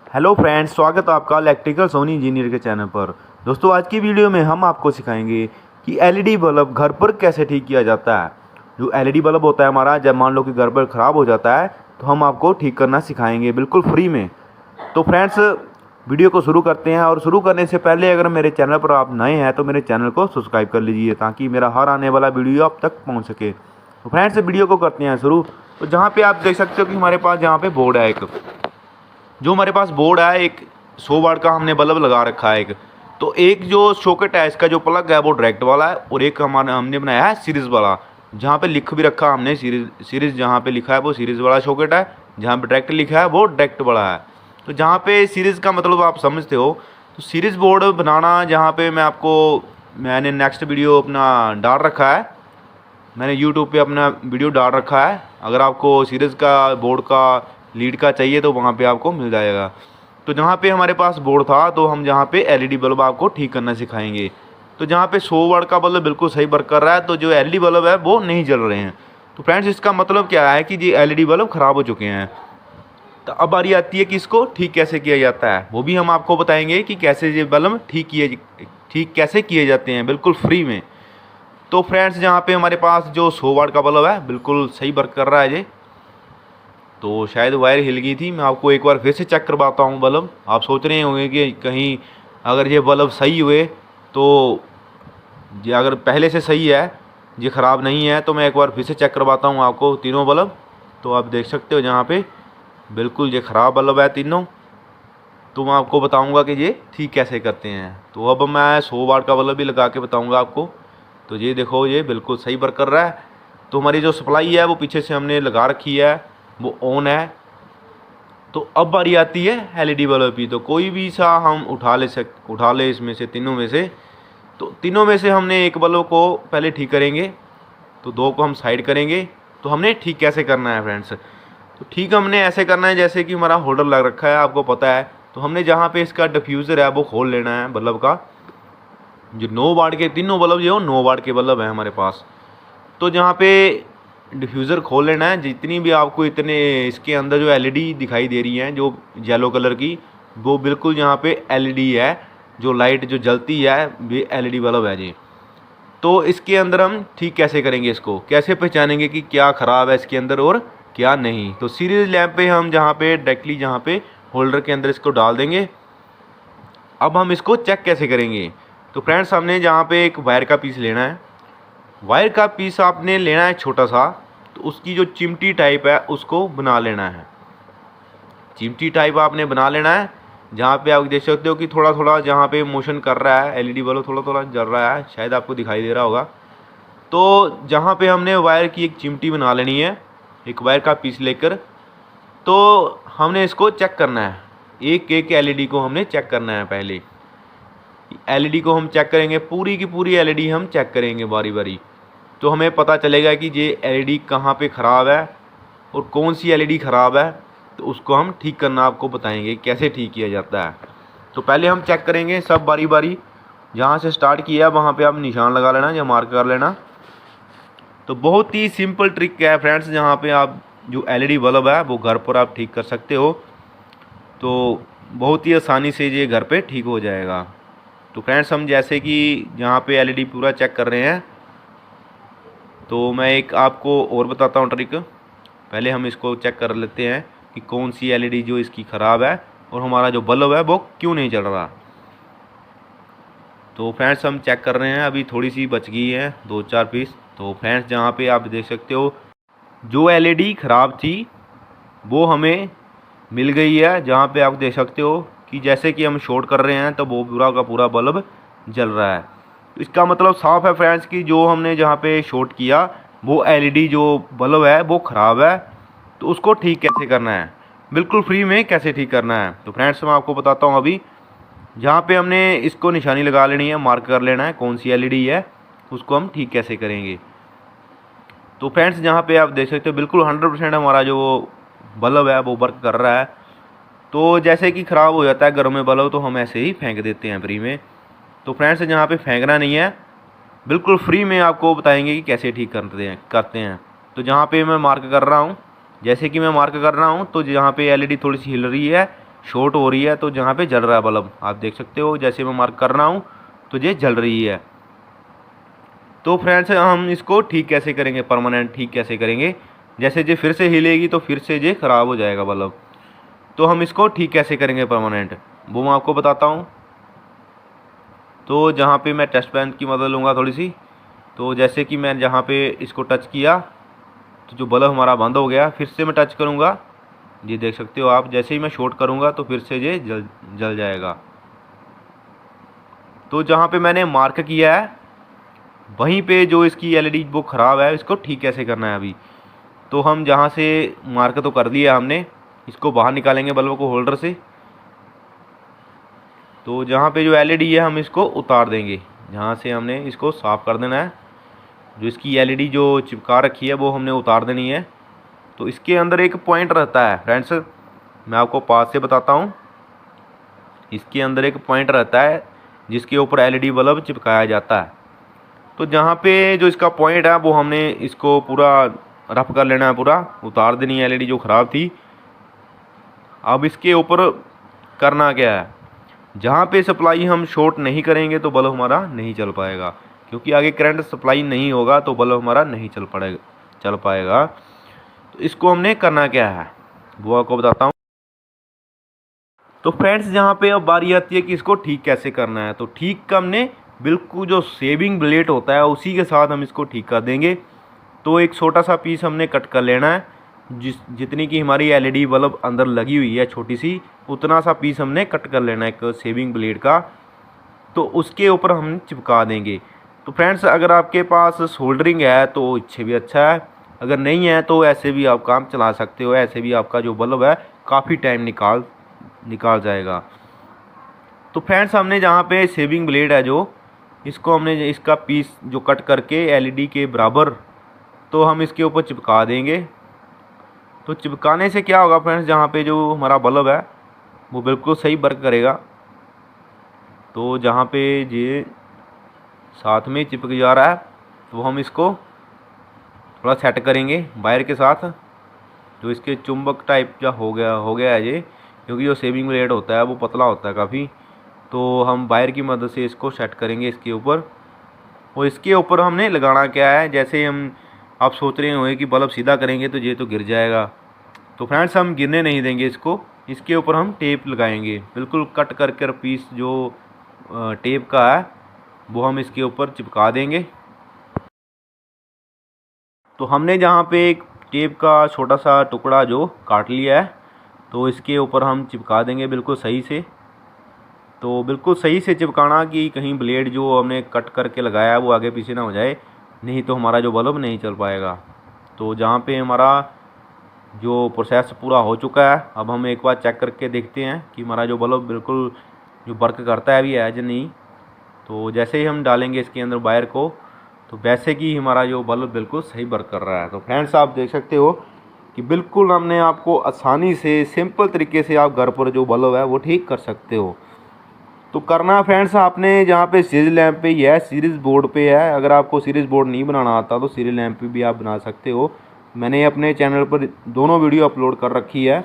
Hello friends, स्वागत है आपका इलेक्ट्रिकल सोनी इंजीनियर के चैनल पर। दोस्तों, आज की वीडियो में हम आपको सिखाएंगे कि एलईडी बल्ब घर पर कैसे ठीक किया जाता है। जो एलईडी बल्ब होता है हमारा, जब मान लो कि घर पर ख़राब हो जाता है तो हम आपको ठीक करना सिखाएंगे बिल्कुल फ्री में। तो फ्रेंड्स, वीडियो को शुरू करते हैं। और शुरू करने से पहले अगर मेरे चैनल पर आप नए हैं तो मेरे चैनल को सब्सक्राइब कर लीजिए ताकि मेरा हर आने वाला वीडियो आप तक पहुँच सके। तो फ्रेंड्स, वीडियो को करते हैं शुरू। तो जहाँ पर आप देख सकते हो कि हमारे पास जहाँ पर बोर्ड है, जो हमारे पास बोर्ड है, एक 100 वाट का हमने बल्ब लगा रखा है। तो एक जो सॉकेट है, इसका जो प्लग है वो डायरेक्ट वाला है, और एक हमने बनाया है सीरीज़ वाला, जहाँ पे लिख भी रखा हमने सीरीज़ जहाँ पे लिखा है वो सीरीज़ वाला सॉकेट है, जहाँ पे डायरेक्ट लिखा है वो डायरेक्ट वाला है। तो जहाँ पे सीरीज़ का मतलब आप समझते हो, तो सीरीज़ बोर्ड बनाना, जहाँ पे मैंने नेक्स्ट वीडियो अपना डाल रखा है, मैंने यूट्यूब पे अपना वीडियो डाल रखा है। अगर आपको सीरीज़ का बोर्ड का लीड का चाहिए तो वहाँ पे आपको मिल जाएगा। तो जहाँ पे हमारे पास बोर्ड था, तो हम जहाँ पे एलईडी बल्ब आपको ठीक करना सिखाएंगे। तो जहाँ पे 100 वाट का बल्ब बिल्कुल सही वर्क कर रहा है, तो जो एलईडी बल्ब है वो नहीं जल रहे हैं। तो फ्रेंड्स, इसका मतलब क्या है कि ये एलईडी बल्ब ख़राब हो चुके हैं। तो अब बारी आती है कि इसको ठीक कैसे किया जाता है। वो भी हम आपको बताएंगे कि कैसे ये बल्ब ठीक कैसे किए जाते हैं बिल्कुल फ्री में। तो फ्रेंड्स, जहाँ पे हमारे पास जो 100 वाट का बल्ब है बिल्कुल सही वर्क कर रहा है ये। तो शायद वायर हिल गई थी, मैं आपको एक बार फिर से चेक करवाता हूँ बल्ब। आप सोच रहे होंगे कि कहीं अगर ये बल्ब सही हुए, तो ये अगर पहले से सही है, ये ख़राब नहीं है, तो मैं एक बार फिर से चेक करवाता हूँ आपको तीनों बल्ब। तो आप देख सकते हो जहाँ पे बिल्कुल ये ख़राब बल्ब है तीनों। तो मैं आपको बताऊँगा कि ये ठीक कैसे करते हैं। तो अब मैं 100 वाट का बल्ब भी लगा के बताऊँगा आपको। तो ये देखो, ये बिल्कुल सही वर्क कर रहा है। तो हमारी जो सप्लाई है वो पीछे से हमने लगा रखी है, वो ऑन है। तो अब बारी आती है एलईडी बल्ब की। तो कोई भी सा हम उठा ले इसमें से, तीनों में से। तो तीनों में से हमने एक बल्ब को पहले ठीक करेंगे, तो दो को हम साइड करेंगे। तो हमने ठीक कैसे करना है फ्रेंड्स, तो ठीक हमने ऐसे करना है जैसे कि हमारा होल्डर लग रखा है, आपको पता है। तो हमने जहाँ पे इसका डिफ्यूज़र है वो खोल लेना है बल्ब का। जो 9 वाट के तीनों बल्ब, जो 9 वाट के बल्ब हैं हमारे पास। तो जहाँ पे डिफ्यूज़र खोल लेना है, जितनी भी आपको इतने इसके अंदर जो एलईडी दिखाई दे रही हैं, जो येलो कलर की, वो बिल्कुल यहाँ पे एलईडी है। जो लाइट जो जलती है ये एलईडी बल्ब है जी। तो इसके अंदर हम ठीक कैसे करेंगे, इसको कैसे पहचानेंगे कि क्या ख़राब है इसके अंदर और क्या नहीं। तो सीरीज लैंप पे हम जहाँ पे डायरेक्टली जहाँ पे होल्डर के अंदर इसको डाल देंगे। अब हम इसको चेक कैसे करेंगे। तो फ्रेंड्स, हमने जहाँ पे एक वायर का पीस लेना है, वायर का पीस आपने लेना है छोटा सा। तो उसकी जो चिमटी टाइप है उसको बना लेना है। चिमटी टाइप आपने बना लेना है, जहाँ पे आप देख सकते हो कि थोड़ा थोड़ा जहाँ पे मोशन कर रहा है एलईडी बल्ब, थोड़ा थोड़ा जल रहा है, शायद आपको दिखाई दे रहा होगा। तो जहाँ पे हमने वायर की एक चिमटी बना लेनी है, एक वायर का पीस लेकर। तो हमने इसको चेक करना है, एक एक एलईडी को हमने चेक करना है। पहले एलईडी को हम चेक करेंगे, पूरी की पूरी एलईडी हम चेक करेंगे बारी बारी। तो हमें पता चलेगा कि ये एलईडी कहाँ पे ख़राब है और कौन सी एलईडी ख़राब है। तो उसको हम ठीक करना आपको बताएंगे कैसे ठीक किया जाता है। तो पहले हम चेक करेंगे सब बारी बारी। जहाँ से स्टार्ट किया वहाँ पे आप निशान लगा लेना या मार्क कर लेना। तो बहुत ही सिंपल ट्रिक है फ्रेंड्स, जहाँ पे आप जो एलईडी बल्ब है वो घर पर आप ठीक कर सकते हो। तो बहुत ही आसानी से ये घर पे ठीक हो जाएगा। तो फ्रेंड्स, हम जैसे कि जहाँ पे एलईडी पूरा चेक कर रहे हैं, तो मैं एक आपको और बताता हूँ ट्रिक। पहले हम इसको चेक कर लेते हैं कि कौन सी एलईडी जो इसकी ख़राब है और हमारा जो बल्ब है वो क्यों नहीं चल रहा। तो फ्रेंड्स, हम चेक कर रहे हैं, अभी थोड़ी सी बच गई है, 2-4 पीस। तो फ्रेंड्स, जहाँ पे आप देख सकते हो जो एलईडी ख़राब थी वो हमें मिल गई है। जहाँ पे आप देख सकते हो कि जैसे कि हम शॉर्ट कर रहे हैं तो वो पूरा का पूरा बल्ब जल रहा है। तो इसका मतलब साफ़ है फ्रेंड्स कि जो हमने जहाँ पे शॉर्ट किया वो एलईडी जो बल्ब है वो ख़राब है। तो उसको ठीक कैसे करना है, बिल्कुल फ्री में कैसे ठीक करना है। तो फ्रेंड्स, मैं आपको बताता हूँ। अभी जहाँ पे हमने इसको निशानी लगा लेनी है, मार्क कर लेना है कौन सी एलईडी है, उसको हम ठीक कैसे करेंगे। तो फ्रेंड्स, जहाँ पे आप देख सकते हो बिल्कुल 100% हमारा जो बल्ब है वो वर्क कर रहा है। तो जैसे कि ख़राब हो जाता है घरों में बल्ब, तो हम ऐसे ही फेंक देते हैं फ्री में। तो फ्रेंड्स, जहाँ पे फेंकना नहीं है, बिल्कुल फ्री में आपको बताएंगे कि कैसे ठीक करते हैं। तो जहाँ पे मैं मार्क कर रहा हूँ, जैसे कि मैं मार्क कर रहा हूँ, तो जहाँ पे एलईडी थोड़ी सी हिल रही है, शॉर्ट हो रही है, तो जहाँ पे जल रहा है बल्ब आप देख सकते हो, जैसे मैं मार्क कर रहा हूँ तो ये जल रही है। तो फ्रेंड्स हम इसको ठीक कैसे करेंगे, परमानेंट ठीक कैसे करेंगे, जैसे ये फिर से हिलेगी तो फिर से ये ख़राब हो जाएगा बल्ब। तो हम इसको ठीक कैसे करेंगे परमानेंट, वो मैं आपको बताता हूँ। तो जहाँ पे मैं टेस्ट पेन की मदद लूँगा थोड़ी सी, तो जैसे कि मैं जहाँ पे इसको टच किया तो जो बल्ब हमारा बंद हो गया, फिर से मैं टच करूँगा, ये देख सकते हो आप, जैसे ही मैं शॉर्ट करूँगा तो फिर से ये जल जाएगा। तो जहाँ पे मैंने मार्क किया है वहीं पे जो इसकी एलईडी वो ख़राब है, इसको ठीक कैसे करना है अभी। तो हम जहाँ से मार्क तो कर दिया हमने, इसको बाहर निकालेंगे बल्ब को होल्डर से। तो जहाँ पे जो एलईडी है हम इसको उतार देंगे, जहाँ से हमने इसको साफ़ कर देना है। जो इसकी एलईडी जो चिपका रखी है वो हमने उतार देनी है। तो इसके अंदर एक पॉइंट रहता है फ्रेंड्स, मैं आपको पास से बताता हूँ। इसके अंदर एक पॉइंट रहता है जिसके ऊपर एलईडी बल्ब चिपकाया जाता है। तो जहाँ पे जो इसका पॉइंट है वो हमने इसको पूरा रफ कर लेना है, पूरा उतार देनी है एलईडी जो ख़राब थी। अब इसके ऊपर करना क्या है, जहाँ पे सप्लाई हम शॉर्ट नहीं करेंगे तो बल्ब हमारा नहीं चल पाएगा, क्योंकि आगे करंट सप्लाई नहीं होगा तो बल्ब हमारा नहीं चल पाएगा। तो इसको हमने करना क्या है वो आपको बताता हूँ। तो फ्रेंड्स जहाँ पे अब बारी आती है कि इसको ठीक कैसे करना है, तो ठीक का हमने बिल्कुल जो सेविंग ब्लेड होता है उसी के साथ हम इसको ठीक कर देंगे। तो एक छोटा सा पीस हमने कट कर लेना है, जितनी की हमारी एलईडी बल्ब अंदर लगी हुई है छोटी सी, उतना सा पीस हमने कट कर लेना है एक सेविंग ब्लेड का। तो उसके ऊपर हम चिपका देंगे। तो फ्रेंड्स अगर आपके पास सोल्डरिंग है तो इससे भी अच्छा है, अगर नहीं है तो ऐसे भी आप काम चला सकते हो, ऐसे भी आपका जो बल्ब है काफ़ी टाइम निकाल जाएगा। तो फ्रेंड्स हमने जहाँ पे सेविंग ब्लेड है जो, इसको हमने इसका पीस जो कट करके एलईडी के बराबर तो हम इसके ऊपर चिपका देंगे। तो चिपकाने से क्या होगा फ्रेंड्स, जहाँ पे जो हमारा बल्ब है वो बिल्कुल सही वर्क करेगा। तो जहाँ पे ये साथ में चिपक जा रहा है तो हम इसको थोड़ा सेट करेंगे वायर के साथ, जो इसके चुंबक टाइप का हो गया है ये, क्योंकि जो सेविंग ब्लेड होता है वो पतला होता है काफ़ी। तो हम वायर की मदद से इसको सेट करेंगे इसके ऊपर। और इसके ऊपर हमने लगाना क्या है, जैसे हम आप सोच रहे होंगे कि बल्ब सीधा करेंगे तो ये तो गिर जाएगा। तो फ्रेंड्स हम गिरने नहीं देंगे इसको, इसके ऊपर हम टेप लगाएंगे, बिल्कुल कट करके पीस जो टेप का है वो हम इसके ऊपर चिपका देंगे। तो हमने जहाँ पे एक टेप का छोटा सा टुकड़ा जो काट लिया है, तो इसके ऊपर हम चिपका देंगे बिल्कुल सही से। तो बिल्कुल सही से चिपकाना कि कहीं ब्लेड जो हमने कट करके लगाया है वो आगे पीछे ना हो जाए, नहीं तो हमारा जो बल्ब नहीं चल पाएगा। तो जहाँ पे हमारा जो प्रोसेस पूरा हो चुका है, अब हम एक बार चेक करके देखते हैं कि हमारा जो बल्ब बिल्कुल जो वर्क करता है भी है या नहीं। तो जैसे ही हम डालेंगे इसके अंदर वायर को, तो वैसे कि हमारा जो बल्ब बिल्कुल सही वर्क कर रहा है। तो फ्रेंड्स आप देख सकते हो कि बिल्कुल हमने आपको आसानी से सिंपल तरीके से आप घर पर जो बल्ब है वो ठीक कर सकते हो। तो करना फ्रेंड्स आपने जहाँ पे सीरीज लैंप पे ही है, सीरीज बोर्ड पे है। अगर आपको सीरीज बोर्ड नहीं बनाना आता तो सीरीज लैंप पे भी आप बना सकते हो। मैंने अपने चैनल पर दोनों वीडियो अपलोड कर रखी है।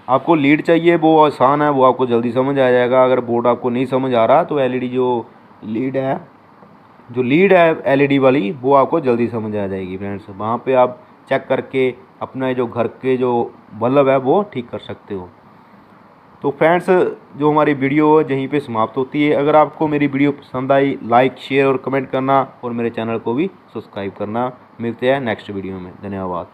आपको लीड चाहिए वो आसान है, वो आपको जल्दी समझ आ जाएगा। अगर बोर्ड आपको नहीं समझ आ रहा तो एलईडी जो लीड है एलईडी वाली, वो आपको जल्दी समझ आ जाएगी फ्रेंड्स। वहाँ पे आप चेक करके अपना जो घर के जो बल्ब है वो ठीक कर सकते हो। तो फ्रेंड्स जो हमारी वीडियो यहीं पे समाप्त होती है। अगर आपको मेरी वीडियो पसंद आई, लाइक शेयर और कमेंट करना और मेरे चैनल को भी सब्सक्राइब करना। मिलते हैं नेक्स्ट वीडियो में, धन्यवाद।